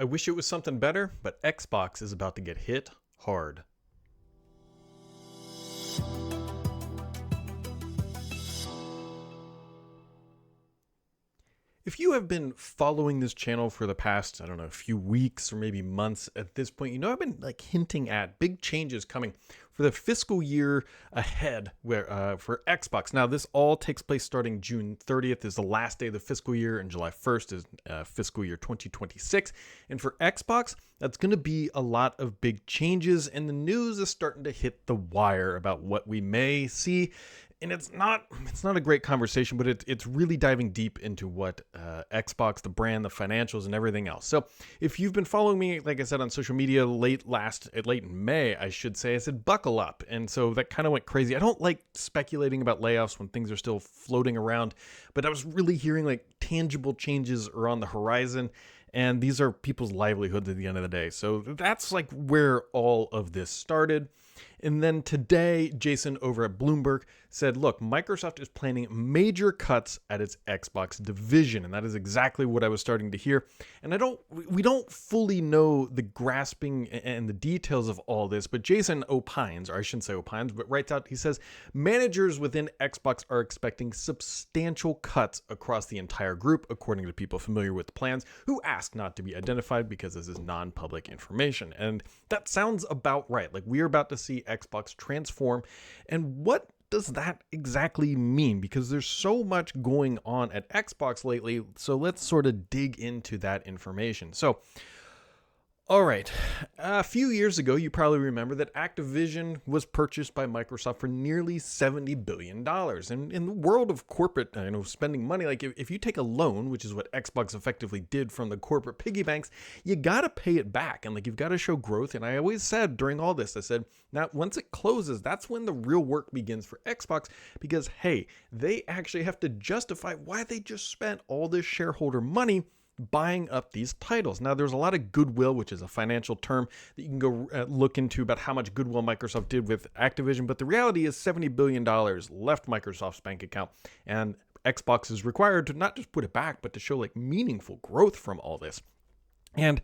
I wish it was something better, but Xbox is about to get hit hard. If you have been following this channel for the past, a few weeks or maybe months at this point, I've been hinting at big changes coming for the fiscal year ahead for Xbox. Now, this all takes place starting June 30th is the last day of the fiscal year, and July 1st is fiscal year 2026. And for Xbox, that's going to be a lot of big changes, and the news is starting to hit the wire about what we may see. And it's not a great conversation, but it's really diving deep into what Xbox, the brand, the financials, and everything else. So if you've been following me, like I said, on social media late in May, I said buckle up. And so that kind of went crazy. I don't like speculating about layoffs when things are still floating around, but I was really hearing tangible changes are on the horizon. And these are people's livelihoods at the end of the day. So that's where all of this started. And then today, Jason over at Bloomberg said, look, Microsoft is planning major cuts at its Xbox division. And that is exactly what I was starting to hear. And we don't fully know the grasping and the details of all this, but Jason opines, or I shouldn't say opines, but writes out, he says, managers within Xbox are expecting substantial cuts across the entire group, according to people familiar with the plans, who asked not to be identified because this is non-public information. And that sounds about right. We are about to see Xbox transform. And what does that exactly mean? Because there's so much going on at Xbox lately. So let's sort of dig into that information. So, all right, a few years ago, you probably remember that Activision was purchased by Microsoft for nearly $70 billion. And in the world of corporate spending money, if you take a loan, which is what Xbox effectively did from the corporate piggy banks, you got to pay it back. And you've got to show growth. And I always said during all this, I said, now once it closes, that's when the real work begins for Xbox, because, hey, they actually have to justify why they just spent all this shareholder money buying up these titles. Now, there's a lot of goodwill, which is a financial term that you can go look into about how much goodwill Microsoft did with Activision. But the reality is $70 billion left Microsoft's bank account, and Xbox is required to not just put it back, but to show meaningful growth from all this. And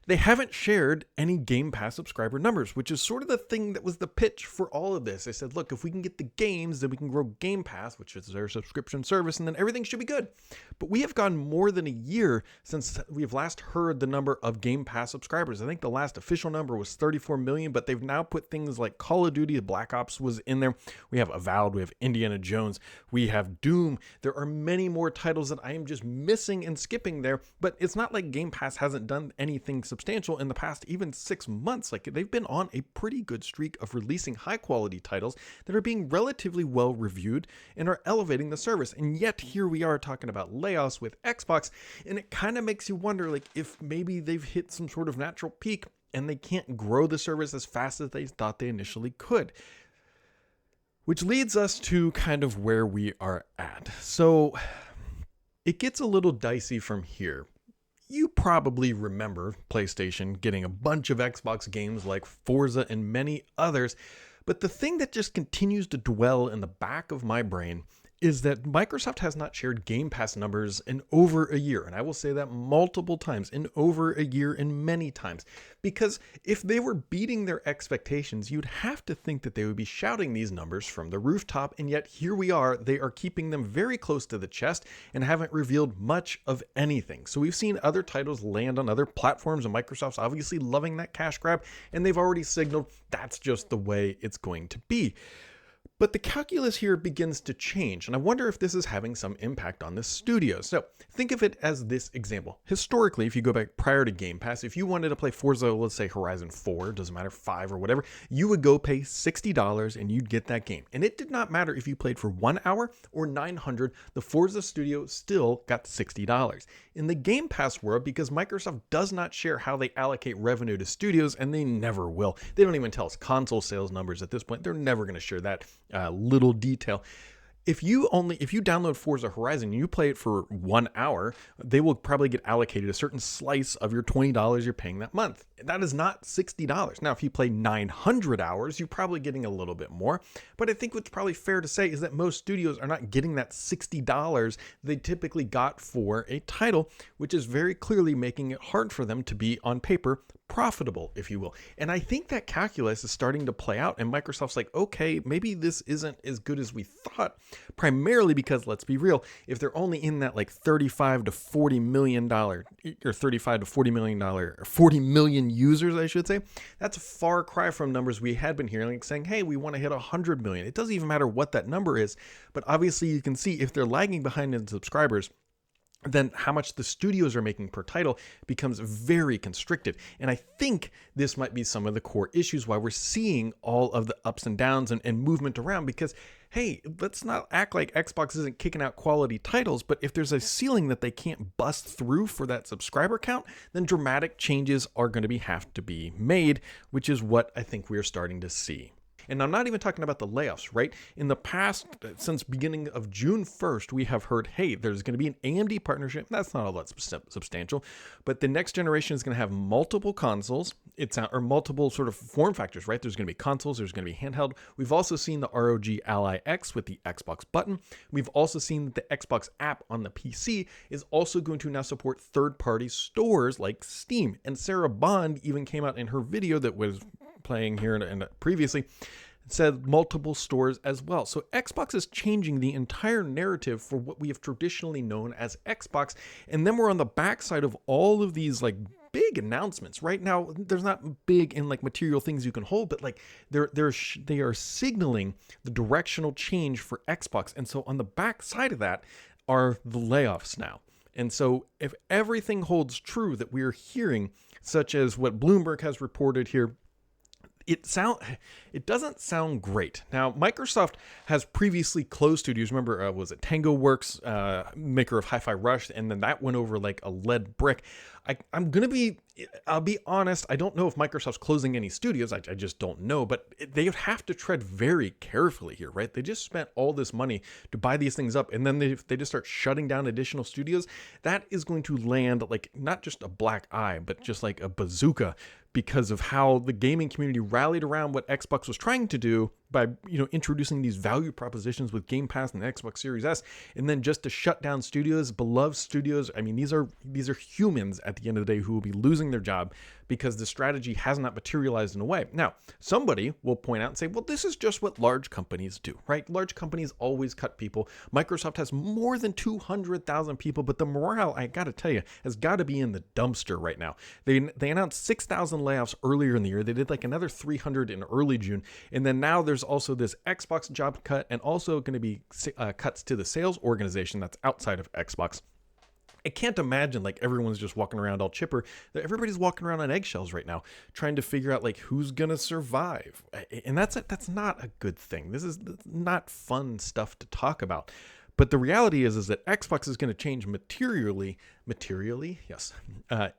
they haven't shared any Game Pass subscriber numbers, which is sort of the thing that was the pitch for all of this. They said, look, if we can get the games, then we can grow Game Pass, which is their subscription service, and then everything should be good. But we have gone more than a year since we've last heard the number of Game Pass subscribers. I think the last official number was 34 million, but they've now put things like Call of Duty, Black Ops was in there. We have Avowed, we have Indiana Jones, we have Doom. There are many more titles that I am just missing and skipping there, but it's not like Game Pass hasn't done anything substantial in the past even 6 months. They've been on a pretty good streak of releasing high quality titles that are being relatively well reviewed and are elevating the service. And yet here we are talking about layoffs with Xbox, and it kind of makes you wonder if maybe they've hit some sort of natural peak and they can't grow the service as fast as they thought they initially could. Which leads us to kind of where we are at. So it gets a little dicey from here. You probably remember PlayStation getting a bunch of Xbox games like Forza and many others, but the thing that just continues to dwell in the back of my brain is that Microsoft has not shared Game Pass numbers in over a year. And I will say that multiple times, in over a year and many times. Because if they were beating their expectations, you'd have to think that they would be shouting these numbers from the rooftop. And yet here we are, they are keeping them very close to the chest and haven't revealed much of anything. So we've seen other titles land on other platforms, and Microsoft's obviously loving that cash grab. And they've already signaled that's just the way it's going to be. But the calculus here begins to change, and I wonder if this is having some impact on the studio. So think of it as this example. Historically, if you go back prior to Game Pass, if you wanted to play Forza, let's say Horizon 4, doesn't matter, 5 or whatever, you would go pay $60 and you'd get that game. And it did not matter if you played for 1 hour or 900, the Forza studio still got $60. In the Game Pass world, because Microsoft does not share how they allocate revenue to studios, and they never will. They don't even tell us console sales numbers at this point. They're never going to share that little detail. if you download Forza Horizon and you play it for 1 hour, they will probably get allocated a certain slice of your $20 you're paying that month. That is not $60. Now, if you play 900 hours, you're probably getting a little bit more. But I think what's probably fair to say is that most studios are not getting that $60 they typically got for a title, which is very clearly making it hard for them to be, on paper, profitable, if you will. And I think that calculus is starting to play out, and Microsoft's like, okay, maybe this isn't as good as we thought, primarily because, let's be real, if they're only in that like $35 to $40 million, or $35 to $40 million, or 40 million users, I should say, that's a far cry from numbers we had been hearing, like saying, hey, we want to hit 100 million. It doesn't even matter what that number is, but obviously you can see if they're lagging behind in subscribers, then how much the studios are making per title becomes very constricted. And I think this might be some of the core issues why we're seeing all of the ups and downs and movement around, because, hey, let's not act like Xbox isn't kicking out quality titles, but if there's a ceiling that they can't bust through for that subscriber count, then dramatic changes are going to have to be made, which is what I think we're starting to see. And I'm not even talking about the layoffs, right? In the past, since beginning of June 1st, we have heard, hey, there's going to be an AMD partnership. That's not all that substantial, but the next generation is going to have multiple consoles, or multiple sort of form factors, right? There's going to be consoles, there's going to be handheld. We've also seen the ROG Ally X with the Xbox button. We've also seen that the Xbox app on the PC is also going to now support third-party stores like Steam. And Sarah Bond even came out in her video that was playing here and previously, said multiple stores as well. So Xbox is changing the entire narrative for what we have traditionally known as Xbox. And then we're on the backside of all of these like big announcements. Right now, there's not big and like material things you can hold, but like they are signaling the directional change for Xbox. And so on the backside of that are the layoffs now. And so if everything holds true that we're hearing, such as what Bloomberg has reported here, it doesn't sound great. Now, Microsoft has previously closed studios. Remember, was it Tango Works, maker of Hi-Fi Rush, and then that went over like a lead brick. I'll be honest, I don't know if Microsoft's closing any studios. I just don't know, but they have to tread very carefully here, right? They just spent all this money to buy these things up, and then they just start shutting down additional studios. That is going to land like not just a black eye, but just like a bazooka, because of how the gaming community rallied around what Xbox was trying to do by, introducing these value propositions with Game Pass and the Xbox Series S, and then just to shut down studios, beloved studios. I mean, these are humans at the end of the day who will be losing their job because the strategy has not materialized in a way. Now, somebody will point out and say, well, this is just what large companies do, right? Large companies always cut people. Microsoft has more than 200,000 people, but the morale, I got to tell you, has got to be in the dumpster right now. They announced 6,000 layoffs earlier in the year. They did like another 300 in early June. And then now there's also this Xbox job cut, and also going to be cuts to the sales organization that's outside of Xbox. I can't imagine like everyone's just walking around all chipper. Everybody's walking around on eggshells right now, trying to figure out like who's gonna survive, and that's not a good thing. This is not fun stuff to talk about. But the reality is that Xbox is going to change materially, yes,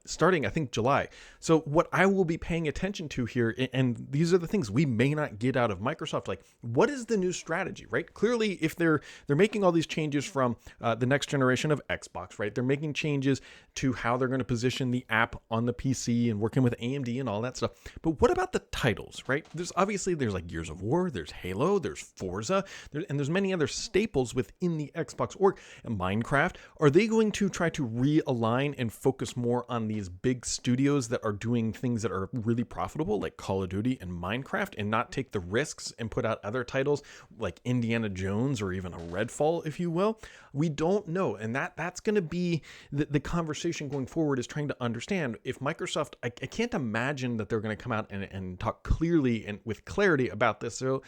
starting, I think, July. So what I will be paying attention to here, and these are the things we may not get out of Microsoft, like what is the new strategy, right? Clearly, if they're making all these changes from the next generation of Xbox, right? They're making changes to how they're going to position the app on the PC and working with AMD and all that stuff. But what about the titles, right? There's like Gears of War, there's Halo, there's Forza, and there's many other staples within the Xbox org. And Minecraft, are they going to try to realign and focus more on these big studios that are doing things that are really profitable, like Call of Duty and Minecraft, and not take the risks and put out other titles like Indiana Jones or even a Redfall, if you will? We don't know. And that's going to be the conversation going forward, is trying to understand if Microsoft, I can't imagine that they're going to come out and talk clearly and with clarity about this. So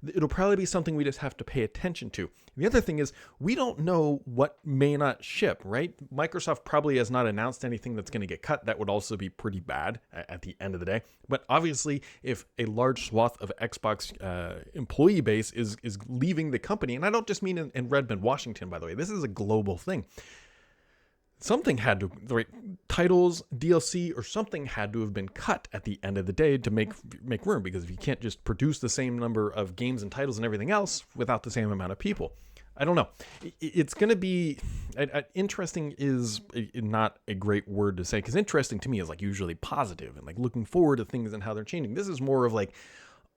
it'll probably be something we just have to pay attention to. The other thing is, we don't know what may not ship, right? Microsoft probably has not announced anything that's going to get cut. That would also be pretty bad at the end of the day. But obviously, if a large swath of Xbox employee base is leaving the company, and I don't just mean in Redmond, Washington, by the way, this is a global thing. Something had to, right, titles, DLC, or something had to have been cut at the end of the day to make room, because if you can't just produce the same number of games and titles and everything else without the same amount of people. I don't know. It's going to be interesting is not a great word to say, because interesting to me is like usually positive and like looking forward to things and how they're changing. This is more of like,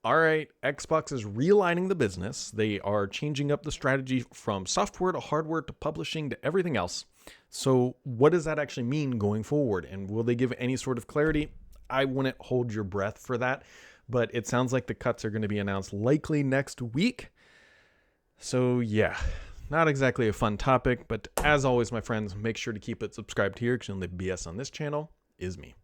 all right, Xbox is realigning the business. They are changing up the strategy from software to hardware to publishing to everything else. So what does that actually mean going forward? And will they give any sort of clarity? I wouldn't hold your breath for that, but it sounds like the cuts are going to be announced likely next week. So yeah, not exactly a fun topic, but as always, my friends, make sure to keep it subscribed here, because the only BS on this channel is me.